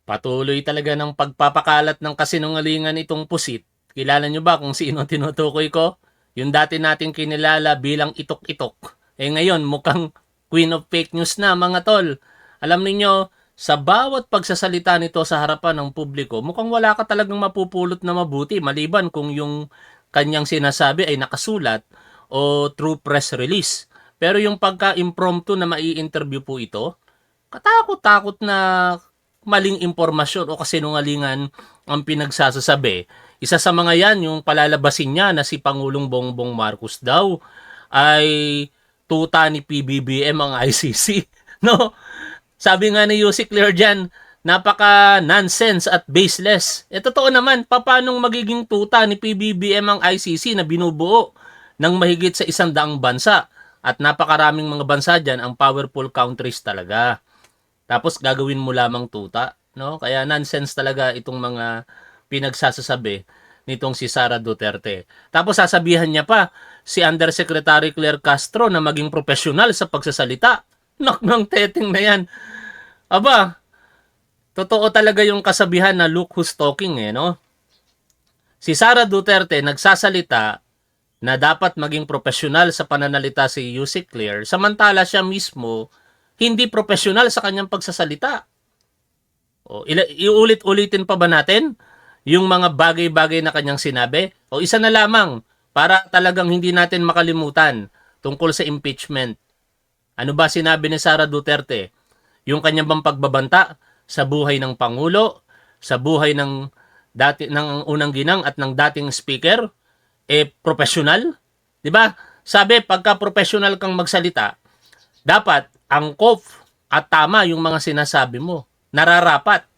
Patuloy talaga ng pagpapakalat ng kasinungalingan itong pusit. Kilala nyo ba kung sino ang tinutukoy ko? Yung dati nating kinilala bilang itok-itok. Ngayon mukhang queen of fake news na mga tol. Alam niyo sa bawat pagsasalita nito sa harapan ng publiko, mukhang wala ka talagang mapupulot na mabuti maliban kung yung kanyang sinasabi ay nakasulat o through press release. Pero yung pagka-impromptu na mai-interview po ito, katakot-takot na maling impormasyon o kasinungalingan ang pinagsasasabi. Isa sa mga yan, yung palalabasin niya na si Pangulong Bongbong Marcos daw ay tuta ni PBBM ang ICC. No? Sabi nga ni Yusik Clear dyan, napaka-nonsense at baseless. Totoo naman, paanong magiging tuta ni PBBM ang ICC na binubuo ng mahigit sa 100 bansa? At napakaraming mga bansa dyan, ang powerful countries talaga. Tapos gagawin mo lamang tuta, no? Kaya nonsense talaga itong mga pinagsasasabi nitong si Sara Duterte. Tapos sasabihan niya pa si Undersecretary Claire Castro na maging profesional sa pagsasalita. Nak ng teteng na yan. Aba, totoo talaga yung kasabihan na look who's talking no? Si Sara Duterte nagsasalita na dapat maging profesional sa pananalita si Yusik Clear, samantala siya mismo hindi profesional sa kanyang pagsasalita. O, iulit-ulitin pa ba natin yung mga bagay-bagay na kanyang sinabi? O isa na lamang para talagang hindi natin makalimutan tungkol sa impeachment. Ano ba sinabi ni Sara Duterte? Yung kanyang bang pagbabanta sa buhay ng Pangulo, sa buhay ng unang ginang at ng dating speaker, professional? 'Di ba? Sabi, pagka professional kang magsalita, dapat angkop at tama yung mga sinasabi mo. Nararapat.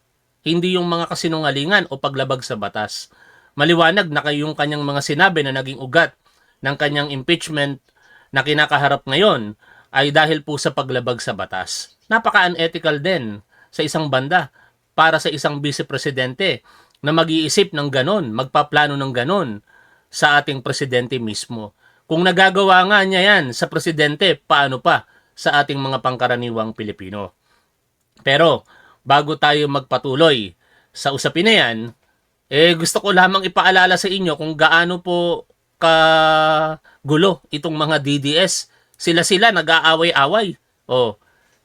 Hindi yung mga kasinungalingan o paglabag sa batas. Maliwanag na yung kanyang mga sinabi na naging ugat ng kanyang impeachment na kinakaharap ngayon ay dahil po sa paglabag sa batas. Napaka-unethical din sa isang banda para sa isang vice-presidente na mag-iisip ng ganon, magpaplano ng ganon sa ating presidente mismo. Kung nagagawa nga niya yan sa presidente, paano pa sa ating mga pangkaraniwang Pilipino? Pero bago tayo magpatuloy sa usapin na yan, gusto ko lamang ipaalala sa inyo kung gaano po kagulo itong mga DDS. Sila nag-aaway-away.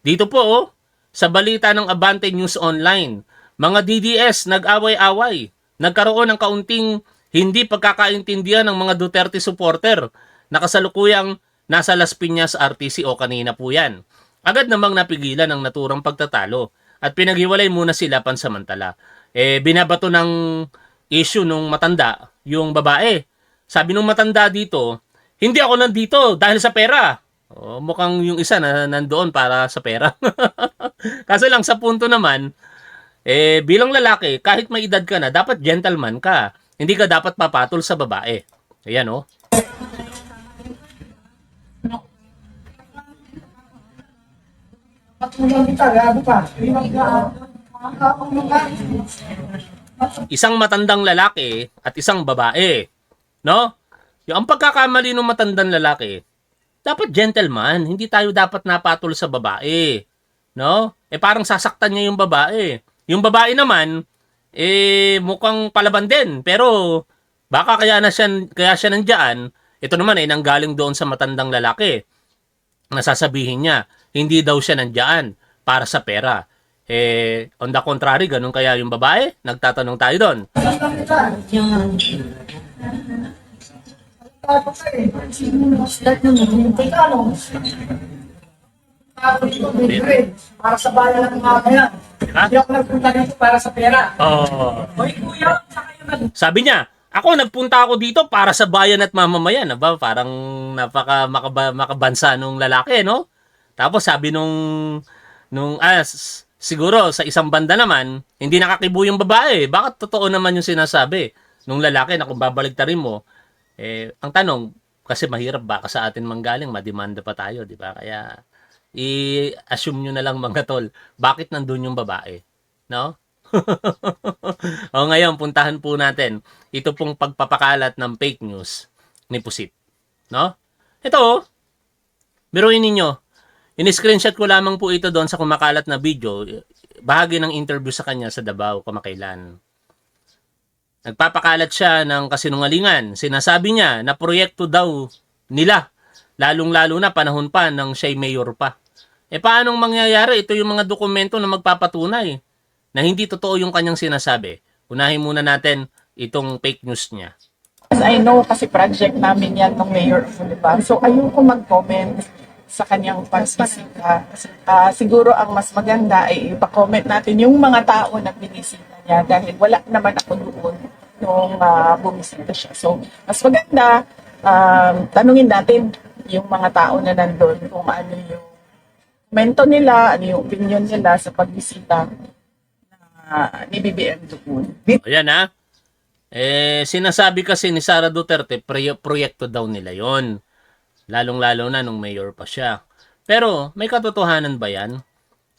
Dito po sa balita ng Abante News Online, mga DDS nag-away-away. Nagkaroon ng kaunting hindi pagkakaintindihan ng mga Duterte supporter na kasalukuyang nasa Las Piñas RTC o kanina po yan. Agad namang napigilan ang naturang pagtatalo at pinaghiwalay muna sila pansamantala. Binabato ng issue nung matanda, yung babae. Sabi nung matanda dito, hindi ako nandito dahil sa pera. Mukhang yung isa na nandoon para sa pera. Kaso lang sa punto naman, bilang lalaki, kahit may edad ka na, dapat gentleman ka. Hindi ka dapat papatol sa babae. Ayan Isang matandang lalaki at isang babae. No? Yung ang pagkakamali ng matandang lalaki, dapat gentleman, hindi tayo dapat napatol sa babae. No? Parang sasaktan niya yung babae. Yung babae naman, mukhang palaban din. Pero, baka kaya siya nandiyan, ito naman nanggaling doon sa matandang lalaki. Nasasabihin niya, hindi daw siya nandiyan para sa pera. On the contrary, ganun kaya yung babae? Nagtatanong tayo doon. Para sa bayan ng mga yan. Hindi ako nagpunta dito para sa pera. Hoy kuya, sabi niya, nagpunta ako dito para sa bayan at mamamayan. Aba, parang makabansa nung lalaki, no? Tapos sabi siguro sa isang banda naman, hindi nakakibo yung babae. Bakit totoo naman yung sinasabi nung lalaki na kung babaligtarin mo, ang tanong, kasi mahirap baka sa atin manggaling, mademanda pa tayo, di ba? Kaya, i-assume nyo na lang mga tol, bakit nandun yung babae? No? Ngayon, puntahan po natin ito pong pagpapakalat ng fake news ni Pusit. No? Ito, biruin ninyo, In-screenshot ko lamang po ito doon sa kumakalat na video, bahagi ng interview sa kanya sa Davao kamakailan. Nagpapakalat siya ng kasinungalingan. Sinasabi niya na proyekto daw nila, lalong-lalo na panahon pa nang siya'y mayor pa. Paanong mangyayari? Ito yung mga dokumento na magpapatunay na hindi totoo yung kanyang sinasabi. Unahin muna natin itong fake news niya. As I know, kasi project namin yan ng mayor, di ba? So, ayoko mag-comment sa kanyang pagbisita. Siguro ang mas maganda ay ipa-comment natin yung mga tao na binisita niya dahil wala naman ako doon nung bumisita siya. So, mas maganda, tanungin natin yung mga tao na nandun kung ano yung komento nila, ano yung opinion nila sa pagbisita ni BBM doon. Ayan ha. Sinasabi kasi ni Sara Duterte, proyekto daw nila yon. Lalong-lalo na nung mayor pa siya. Pero may katotohanan ba yan?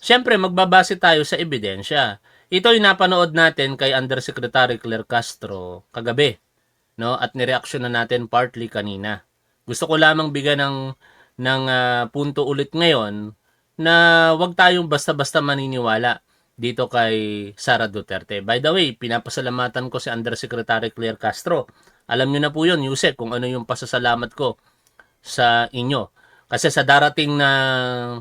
Siyempre, magbabase tayo sa ebidensya. Ito'y napanood natin kay Undersecretary Claire Castro kagabi. No? At nireaksyon na natin partly kanina. Gusto ko lamang bigyan ng punto ulit ngayon na wag tayong basta-basta maniniwala dito kay Sara Duterte. By the way, pinapasalamatan ko si Undersecretary Claire Castro. Alam niyo na po yun, Yusek, kung ano yung pasasalamat ko sa inyo. Kasi sa darating na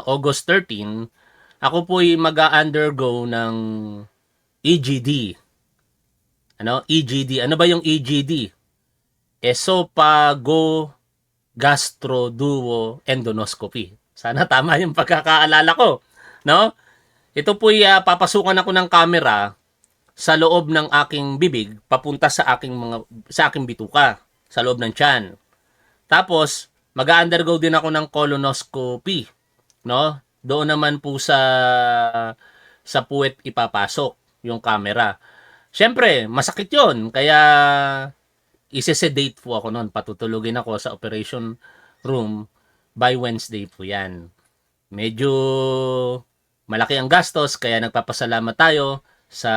August 13, ako po'y mag-undergo ng EGD. EGD. Ano ba yung EGD? Esophago Gastroduo Endoscopy. Sana tama yung pagkakaalala ko, no? Ito po'y papasukan ako ng camera sa loob ng aking bibig papunta sa aking bituka, sa loob ng tiyan. Tapos mag-undergo din ako ng colonoscopy, no? Doon naman po sa puwet ipapasok yung camera. Siyempre, masakit 'yon, kaya ise-sedate po ako noon. Patutulugin ako sa operation room by Wednesday po 'yan. Medyo malaki ang gastos, kaya nagpapasalamat tayo sa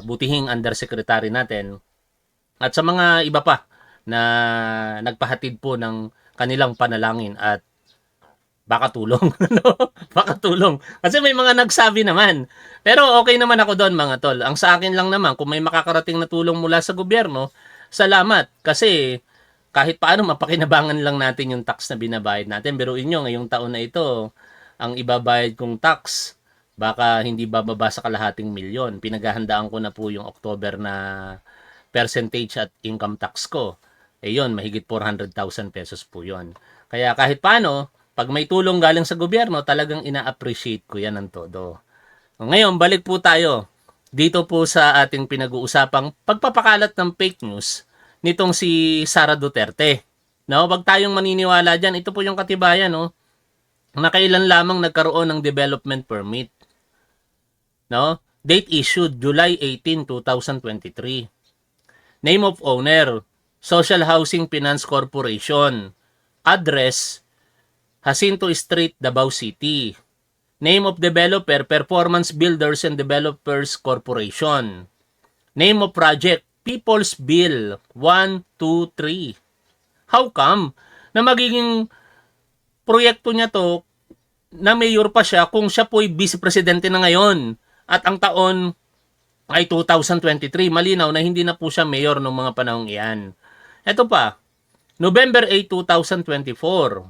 butihing undersecretary natin at sa mga iba pa na nagpahatid po ng kanilang panalangin at baka tulong. Baka tulong. Kasi may mga nagsabi naman. Pero okay naman ako doon, mga tol. Ang sa akin lang naman, kung may makakarating na tulong mula sa gobyerno, salamat. Kasi kahit paano mapakinabangan lang natin yung tax na binabayad natin. Biruin nyo, ngayong taon na ito, ang ibabayad kong tax, baka hindi bababa sa kalahating milyon. Pinaghahandaan ko na po yung October na percentage at income tax ko. Yun, mahigit 400,000 pesos po yun. Kaya kahit paano, pag may tulong galing sa gobyerno, talagang ina-appreciate ko yan ng todo. Ngayon, balik po tayo dito po sa ating pinag-uusapang pagpapakalat ng fake news nitong si Sara Duterte. No, wag tayong maniniwala diyan. Ito po yung katibayan, no. Na kailan lamang nagkaroon ng development permit. No? Date issued July 18, 2023. Name of owner, Social Housing Finance Corporation. Address, Jacinto Street, Davao City. Name of developer, Performance Builders and Developers Corporation. Name of project, People's Bill 123. How come na magiging proyekto niya to na mayor pa siya kung siya po'y vice-presidente na ngayon at ang taon ay 2023? Malinaw na hindi na po siya mayor noong mga panahong iyan. Ito pa, November 8, 2024.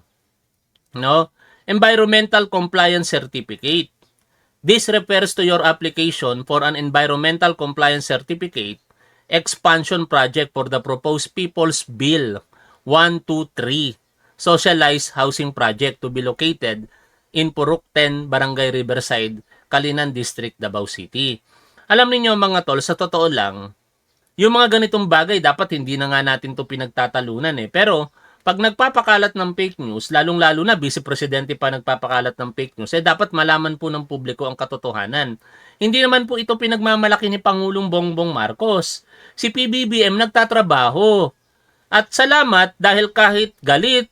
No? Environmental Compliance Certificate. This refers to your application for an Environmental Compliance Certificate expansion project for the proposed People's Bill 123 Socialized Housing Project to be located in Purok 10, Barangay Riverside, Kalinan District, Davao City. Alam niyo mga tol, sa totoo lang, yung mga ganitong bagay dapat hindi na nga natin to pinagtatalunan eh. Pero pag nagpapakalat ng fake news, lalong-lalo na vice-presidente pa nagpapakalat ng fake news, dapat malaman po ng publiko ang katotohanan. Hindi naman po ito pinagmamalaki ni Pangulong Bongbong Marcos. Si PBBM nagtatrabaho. At salamat dahil kahit galit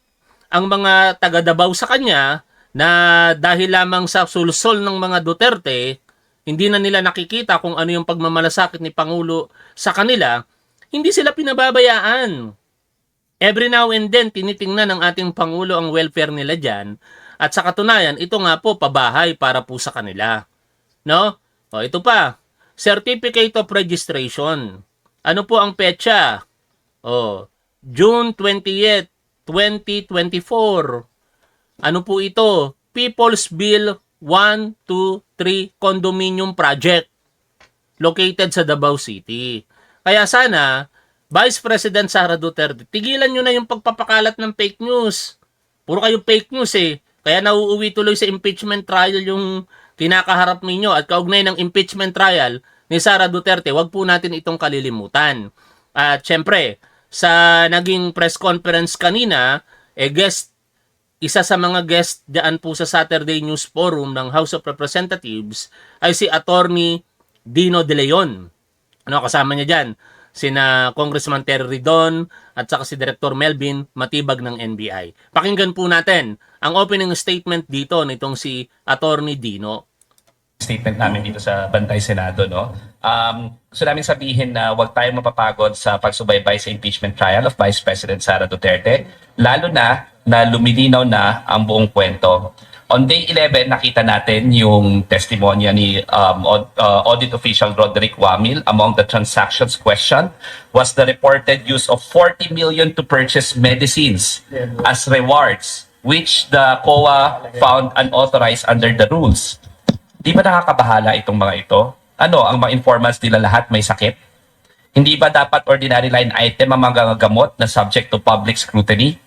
ang mga taga-Davao sa kanya na dahil lamang sa sulsol ng mga Duterte, hindi na nila nakikita kung ano yung pagmamalasakit ni Pangulo sa kanila, hindi sila pinababayaan. Every now and then, tinitingnan ng ating Pangulo ang welfare nila dyan. At sa katunayan, ito nga po, pabahay para po sa kanila. No? O, ito pa. Certificate of Registration. Ano po ang petsa? O, June 20th, 2024. Ano po ito? People's Bill 123 Condominium Project located sa Davao City. Kaya sana, Vice President Sara Duterte, tigilan nyo na yung pagpapakalat ng fake news. Puro kayo fake news eh. Kaya nauuwi tuloy sa impeachment trial yung kinakaharap ninyo at kaugnay ng impeachment trial ni Sara Duterte, wag po natin itong kalilimutan. At syempre, sa naging press conference kanina, isa sa mga guest diyan po sa Saturday News Forum ng House of Representatives ay si Attorney Dino De Leon. Ano, kasama niya dyan? Sina Congressman Terry Ridon at saka si Director Melvin Matibag ng NBI. Pakinggan po natin ang opening statement dito nitong si Attorney Dino. Statement namin dito sa Bantay Senado, no? Gusto namin sabihin na huwag tayong mapapagod sa pagsubaybay sa impeachment trial of Vice President Sara Duterte, lalo na lumilinaw na ang buong kwento. On day 11, nakita natin yung testimonya ni audit official Roderick Wamil. Among the transactions questioned was the reported use of 40 million to purchase medicines as rewards, which the COA found unauthorized under the rules. Di ba nakakabahala itong mga ito? Ano, ang mga informants nila lahat may sakit? Hindi ba dapat ordinary line item ang mga gamot na subject to public scrutiny?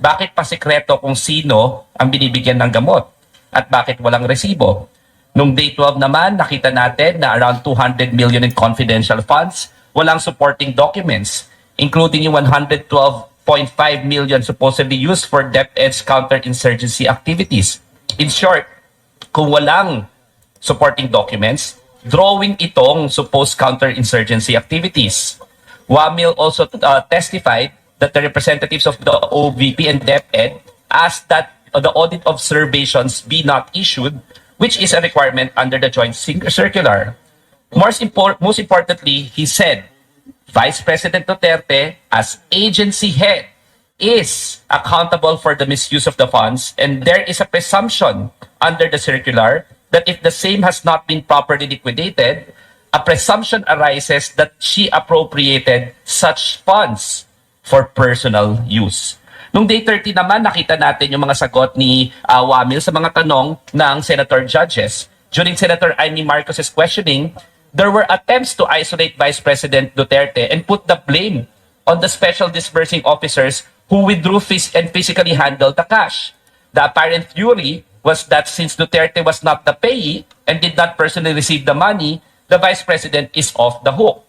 Bakit pa sekreto kung sino ang binibigyan ng gamot? At bakit walang resibo? Nung day 12 naman, nakita natin na around 200 million in confidential funds, walang supporting documents, including yung 112.5 million supposedly used for DepEd's counterinsurgency activities. In short, kung walang supporting documents, drawing itong supposed counterinsurgency activities. Wamil also testified that the representatives of the OVP and DepEd asked that the audit observations be not issued, which is a requirement under the joint circular. Most importantly, he said, Vice President Duterte, as agency head, is accountable for the misuse of the funds, and there is a presumption under the circular that if the same has not been properly liquidated, a presumption arises that she appropriated such funds for personal use. Nung day 30 naman, nakita natin yung mga sagot ni Wamil sa mga tanong ng Senator Judges. During Senator Amy Marcos's questioning, there were attempts to isolate Vice President Duterte and put the blame on the special disbursing officers who withdrew and physically handled the cash. The apparent theory was that since Duterte was not the payee and did not personally receive the money, the Vice President is off the hook.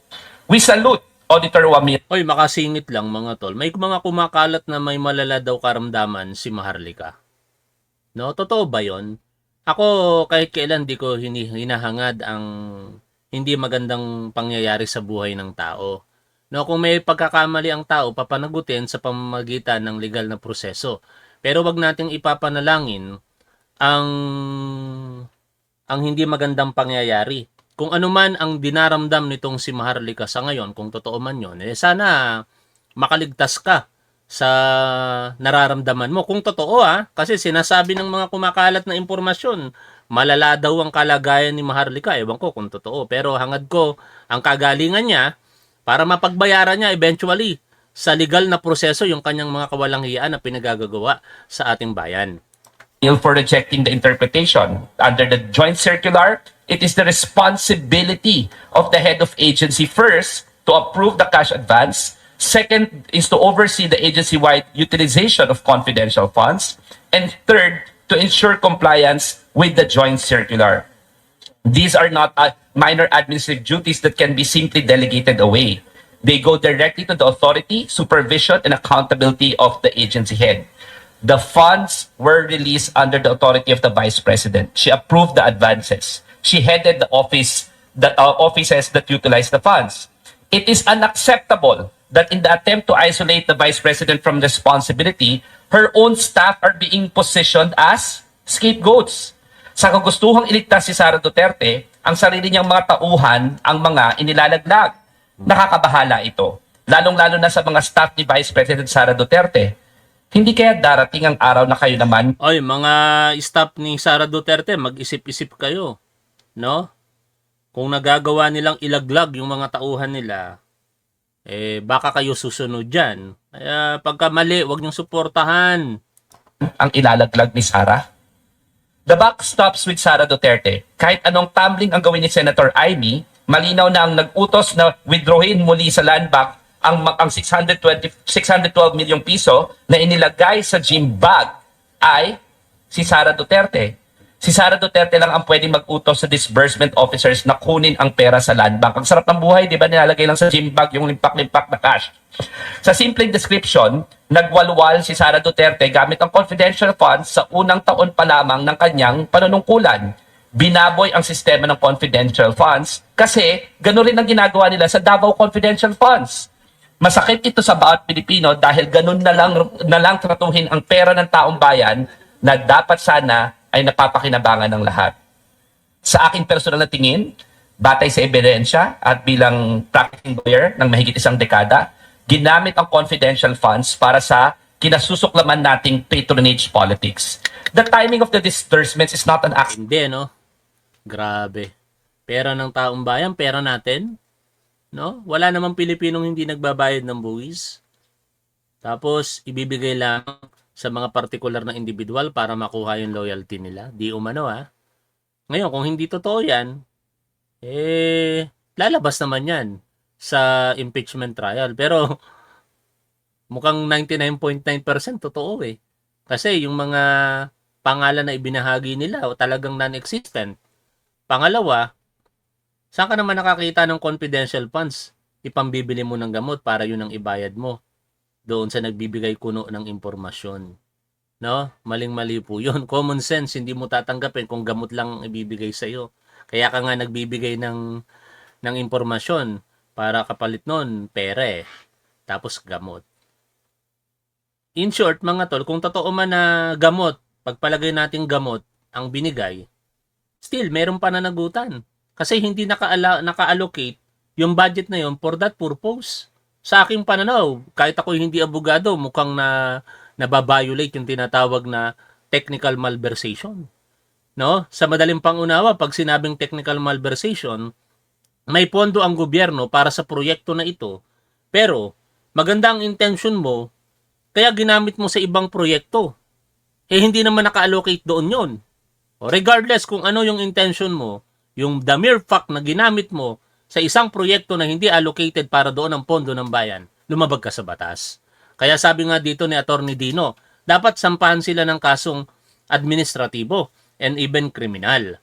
We salute Auditor Wamil. Hoy, makasingit lang mga tol. May mga kumakalat na may malala daw karamdaman si Maharlika. No, totoo ba 'yon? Ako kahit kailan di ko hinahangad ang hindi magandang pangyayari sa buhay ng tao. No, kung may pagkakamali ang tao, papanagutin sa pamamagitan ng legal na proseso. Pero wag nating ipapanalangin ang hindi magandang pangyayari. Kung ano man ang dinaramdam nitong si Maharlika sa ngayon, kung totoo man yun, sana makaligtas ka sa nararamdaman mo. Kung totoo kasi sinasabi ng mga kumakalat na impormasyon, malala daw ang kalagayan ni Maharlika. Ewan ko kung totoo. Pero hangad ko, ang kagalingan niya, para mapagbayaran niya eventually sa legal na proseso yung kanyang mga kawalanghiyaan na pinagagagawa sa ating bayan. For rejecting the interpretation. Under the joint circular, it is the responsibility of the head of agency first to approve the cash advance. Second is to oversee the agency-wide utilization of confidential funds. And third, to ensure compliance with the joint circular. These are not minor administrative duties that can be simply delegated away. They go directly to the authority, supervision, and accountability of the agency head. The funds were released under the authority of the Vice President. She approved the advances. She headed the offices that utilized the funds. It is unacceptable that in the attempt to isolate the Vice President from responsibility, her own staff are being positioned as scapegoats. Sa kagustuhang iligtas si Sara Duterte, ang sarili niyang mga tauhan ang mga inilalaglag. Nakakabahala ito. lalong-lalo na sa mga staff ni Vice President Sara Duterte. Hindi kaya darating ang araw na kayo naman Oy, mga staff ni Sara Duterte, mag-isip-isip kayo, no? Kung nagagawa nilang ilaglag yung mga tauhan nila, baka kayo susunod dyan. Kaya pagka mali, huwag niyong suportahan. ang ilalaglag ni Sara? The buck stops with Sara Duterte. Kahit anong tumbling ang gawin ni Senator Amy, malinaw na ang nag-utos na withdrawin muli sa land bank ang 612 milyong piso na inilagay sa gym bag ay si Sara Duterte. Si Sara Duterte lang ang pwedeng mag-utos sa disbursement officers na kunin ang pera sa land bank. Ang sarap ng buhay, di ba? Nilalagay lang sa gym bag yung limpak-limpak na cash. Sa simpleng description, nagwalwal si Sara Duterte gamit ang confidential funds sa unang taon pa lamang ng kanyang panunungkulan. Binaboy ang sistema ng confidential funds kasi gano'n rin ang ginagawa nila sa Davao Confidential Funds. Masakit ito sa bawat Pilipino dahil gano'n na lang tratuhin ang pera ng taong bayan na dapat sana ay napapakinabangan ng lahat. Sa aking personal na tingin, batay sa ebidensya at bilang practicing lawyer ng mahigit isang dekada, ginamit ang confidential funds para sa kinasusuklaman nating patronage politics. The timing of the disbursements is not an accident. Hindi, no? Grabe. Pera ng taong bayan, pera natin. No? Wala namang Pilipinong hindi nagbabayad ng buwis. Tapos, ibibigay lang sa mga partikular na individual para makuha yung loyalty nila. Di umano, ha? Ngayon, kung hindi totoo yan, lalabas naman yan sa impeachment trial. Pero, mukhang 99.9% totoo eh. Kasi yung mga pangalan na ibinahagi nila talagang non-existent. Pangalawa, saan ka naman nakakita ng confidential funds? Ipambibili mo ng gamot para yun ang ibayad mo doon sa nagbibigay kuno ng impormasyon. No? Maling-mali po yun. Common sense, hindi mo tatanggapin kung gamot lang ang ibibigay sa'yo. Kaya ka nga nagbibigay ng impormasyon para kapalit nun, pere. Tapos gamot. In short, mga tol, kung totoo man na gamot, pagpalagay natin gamot ang binigay, still, meron pananagutan. Kasi hindi naka-allocate yung budget na yun for that purpose. Sa aking pananaw, kahit ako hindi abogado, mukhang nababiolate yung tinatawag na technical malversation. No? Sa madaling pangunawa, pag sinabing technical malversation, may pondo ang gobyerno para sa proyekto na ito, pero maganda ang intention mo, kaya ginamit mo sa ibang proyekto. Hindi naman naka-allocate doon yon. Regardless kung ano yung intention mo, yung the mere fact na ginamit mo sa isang proyekto na hindi allocated para doon ang pondo ng bayan, lumabag ka sa batas. Kaya sabi nga dito ni Attorney Dino, dapat sampahan sila ng kasong administratibo and even kriminal.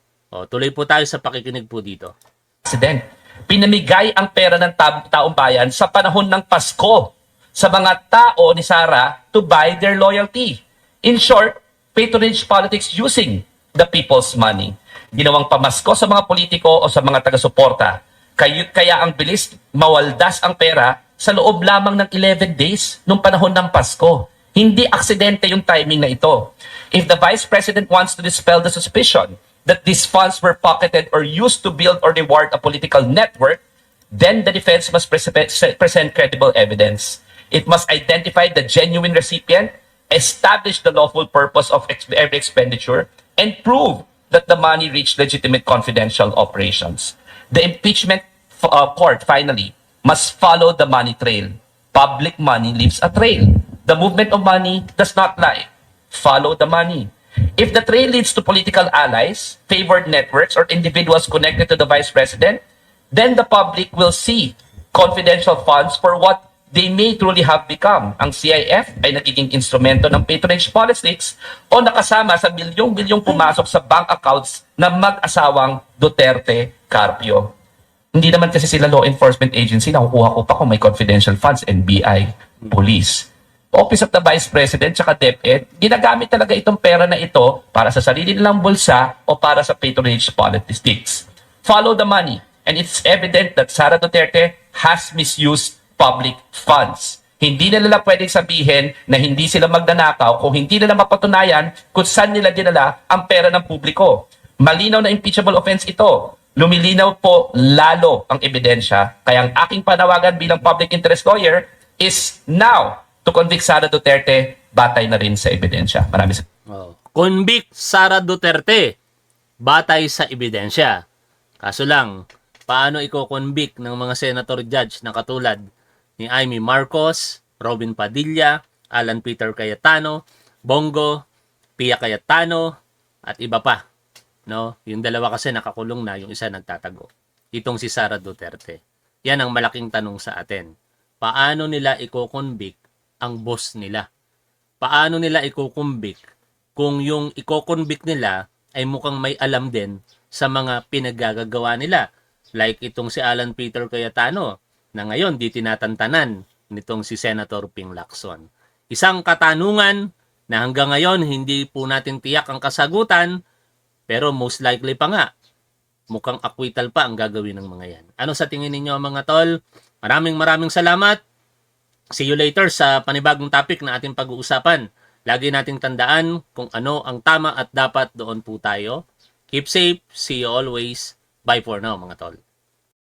Tuloy po tayo sa pakikinig po dito. President, pinamigay ang pera ng taong bayan sa panahon ng Pasko sa mga tao ni Sara to buy their loyalty. In short, patronage politics using the people's money. Ginawang pamasko sa mga politiko o sa mga taga-suporta. Kaya ang bilis mawaldas ang pera sa loob lamang ng 11 days nung panahon ng Pasko. Hindi aksidente yung timing na ito. If the Vice President wants to dispel the suspicion that these funds were pocketed or used to build or reward a political network, then the defense must present credible evidence. It must identify the genuine recipient, establish the lawful purpose of every expenditure, and prove that the money reached legitimate confidential operations. The impeachment court, finally, must follow the money trail. Public money leaves a trail. The movement of money does not lie. Follow the money. If the trail leads to political allies, favored networks, or individuals connected to the Vice President, then the public will see confidential funds for what they may truly have become. Ang CIF ay nagiging instrumento ng patronage politics o nakasama sa bilyong-bilyong pumasok sa bank accounts ng mag-asawang Duterte Carpio. Hindi naman kasi sila law enforcement agency, nakukuha ko pa kung may confidential funds, NBI, police. Office of the Vice President tsaka DepEd, ginagamit talaga itong pera na ito para sa sarili nilang bulsa o para sa patronage politics. Follow the money, and it's evident that Sara Duterte has misused public funds. Hindi nila pwedeng sabihin na hindi sila magnanakaw kung hindi nila mapatunayan kung saan nila dinala ang pera ng publiko. Malinaw na impeachable offense ito. lumilinaw po lalo ang ebidensya. Kaya ang aking panawagan bilang public interest lawyer is now to convict Sara Duterte batay na rin sa ebidensya. Maraming salamat. Convict Sara Duterte batay sa ebidensya. Kaso lang, paano iko-convict ng mga senator judge na katulad ni Amy Marcos, Robin Padilla, Alan Peter Cayetano, Bongo, Pia Cayetano, at iba pa? No? Yung dalawa kasi nakakulong na, yung isa nagtatago. Itong si Sara Duterte. Yan ang malaking tanong sa atin. Paano nila iko-convict ang boss nila? Paano nila iko-convict kung yung iko-convict nila ay mukhang may alam din sa mga pinaggagawa nila? Like itong si Alan Peter Cayetano na ngayon di tinatantanan nitong si Senator Ping Lacson. Isang katanungan na hanggang ngayon hindi po natin tiyak ang kasagutan, pero most likely pa nga, mukhang acquittal pa ang gagawin ng mga yan. Ano sa tingin ninyo mga tol? Maraming salamat. See you later sa panibagong topic na ating pag-uusapan. Lagi nating tandaan kung ano ang tama at dapat, doon po tayo. Keep safe. See you always. Bye for now mga tol.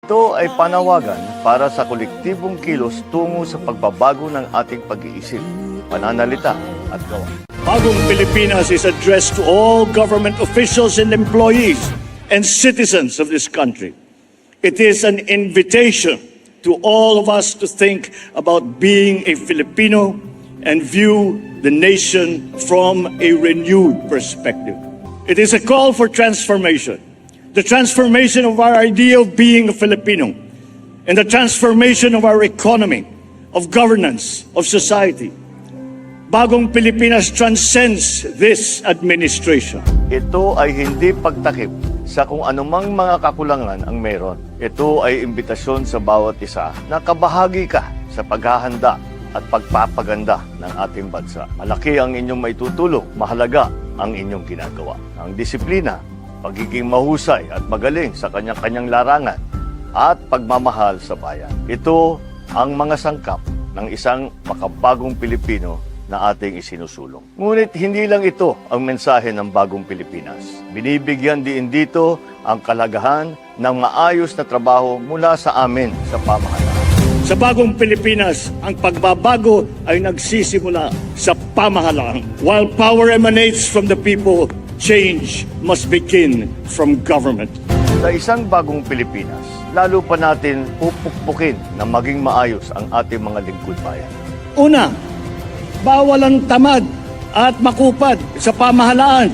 Ito ay panawagan para sa kolektibong kilos tungo sa pagbabago ng ating pag-iisip, pananalita at gawa. Bagong Pilipinas is addressed to all government officials and employees and citizens of this country. It is an invitation to all of us to think about being a Filipino and view the nation from a renewed perspective. It is a call for transformation, the transformation of our idea of being a Filipino, and the transformation of our economy, of governance, of society. Bagong Pilipinas transcends this administration. Ito ay hindi pagtakip sa kung anumang mga kakulangan ang meron. Ito ay imbitasyon sa bawat isa na kabahagi ka sa paghahanda at pagpapaganda ng ating bansa. Malaki ang inyong maitutulong, mahalaga ang inyong ginagawa. Ang disiplina, pagiging mahusay at magaling sa kanyang-kanyang larangan at pagmamahal sa bayan. Ito ang mga sangkap ng isang makabagong Pilipino na ating isinusulong. Ngunit hindi lang ito ang mensahe ng Bagong Pilipinas. Binibigyan din dito ang kalagahan ng maayos na trabaho mula sa amin sa pamahalaan. Sa Bagong Pilipinas, ang pagbabago ay nagsisimula sa pamahalaan. While power emanates from the people, change must begin from government. Sa isang Bagong Pilipinas, lalo pa natin pupukpukin na maging maayos ang ating mga lingkod bayan. Una, bawal ang tamad at makupad sa pamahalaan.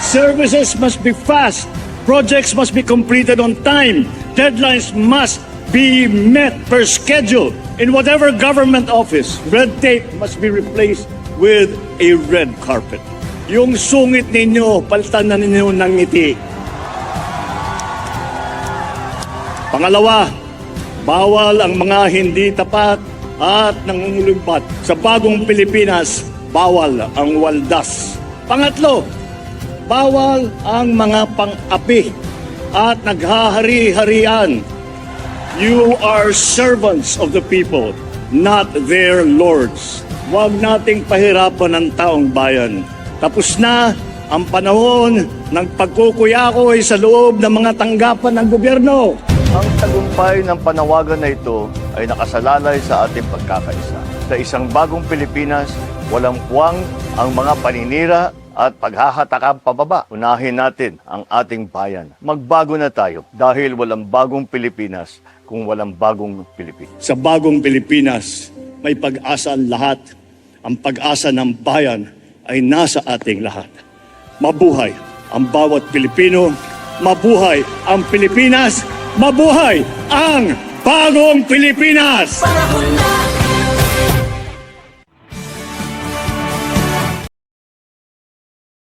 Services must be fast. Projects must be completed on time. Deadlines must be met per schedule. In whatever government office, red tape must be replaced with a red carpet. Yung sungit ninyo, palitan na ninyo ng ngiti. Pangalawa, bawal ang mga hindi tapat at nangungulumpat. Sa Bagong Pilipinas, bawal ang waldas. Pangatlo, bawal ang mga pang-api at naghahari-harian. You are servants of the people, not their lords. Huwag nating pahirapan ang taong bayan. Tapos na ang panahon ng pagkukuyakoy sa loob ng mga tanggapan ng gobyerno. Ang tagumpay ng panawagan na ito ay nakasalalay sa ating pagkakaisa. Sa isang Bagong Pilipinas, walang puwang ang mga paninira at paghahatakang pababa. Unahin natin ang ating bayan. Magbago na tayo dahil walang bagong Pilipinas kung walang bagong Pilipinas. Sa Bagong Pilipinas, may pag-asa ang lahat. Ang pag-asa ng bayan ay nasa ating lahat. Mabuhay ang bawat Pilipino. Mabuhay ang Pilipinas. Mabuhay ang Bagong Pilipinas! Panahon na